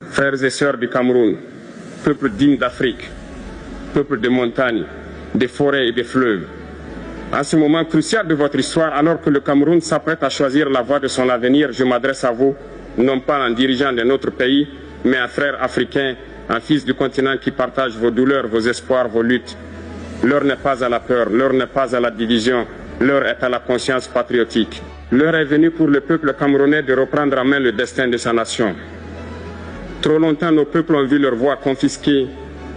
Frères et sœurs du Cameroun, peuple digne d'Afrique, peuple de montagnes, des forêts et des fleuves, en ce moment crucial de votre histoire, alors que le Cameroun s'apprête à choisir la voie de son avenir, je m'adresse à vous, non pas en dirigeant de notre pays, mais en frère africain, en fils du continent qui partage vos douleurs, vos espoirs, vos luttes. L'heure n'est pas à la peur, l'heure n'est pas à la division, l'heure est à la conscience patriotique. L'heure est venue pour le peuple camerounais de reprendre en main le destin de sa nation. Trop longtemps, nos peuples ont vu leur voix confisquée,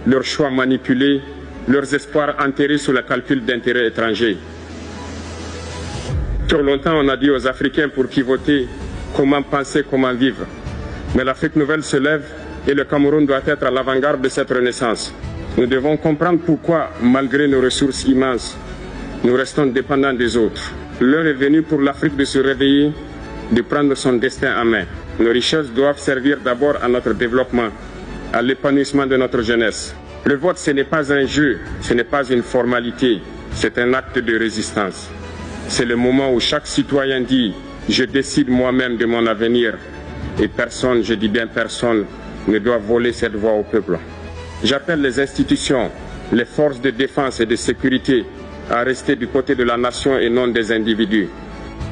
leurs choix manipulés, leurs espoirs enterrés sous le calcul d'intérêts étrangers. Trop longtemps, on a dit aux Africains pour qui voter, comment penser, comment vivre. Mais l'Afrique nouvelle se lève et le Cameroun doit être à l'avant-garde de cette renaissance. Nous devons comprendre pourquoi, malgré nos ressources immenses, nous restons dépendants des autres. L'heure est venue pour l'Afrique de se réveiller, de prendre son destin en main. Nos richesses doivent servir d'abord à notre développement, à l'épanouissement de notre jeunesse. Le vote, ce n'est pas un jeu, ce n'est pas une formalité, c'est un acte de résistance. C'est le moment où chaque citoyen dit « Je décide moi-même de mon avenir » et personne, je dis bien personne, ne doit voler cette voix au peuple. J'appelle les institutions, les forces de défense et de sécurité à rester du côté de la nation et non des individus.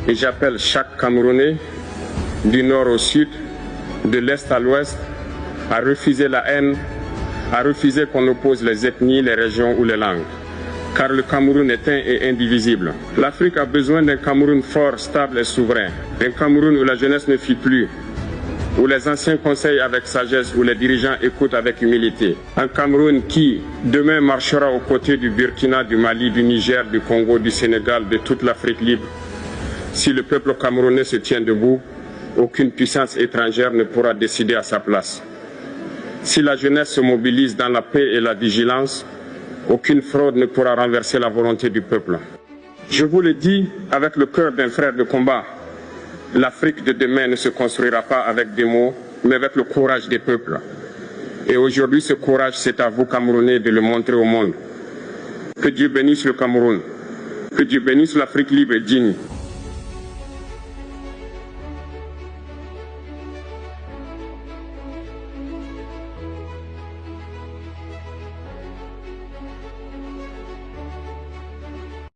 Et j'appelle chaque Camerounais, du nord au sud, de l'est à l'ouest, à refuser la haine, à refuser qu'on oppose les ethnies, les régions ou les langues. Car le Cameroun est un et indivisible. L'Afrique a besoin d'un Cameroun fort, stable et souverain. Un Cameroun où la jeunesse ne fuit plus, où les anciens conseillent avec sagesse, où les dirigeants écoutent avec humilité. Un Cameroun qui, demain, marchera aux côtés du Burkina, du Mali, du Niger, du Congo, du Sénégal, de toute l'Afrique libre. Si le peuple camerounais se tient debout, aucune puissance étrangère ne pourra décider à sa place. Si la jeunesse se mobilise dans la paix et la vigilance, aucune fraude ne pourra renverser la volonté du peuple. Je vous le dis avec le cœur d'un frère de combat, l'Afrique de demain ne se construira pas avec des mots, mais avec le courage des peuples. Et aujourd'hui, ce courage, c'est à vous, Camerounais, de le montrer au monde. Que Dieu bénisse le Cameroun, que Dieu bénisse l'Afrique libre et digne.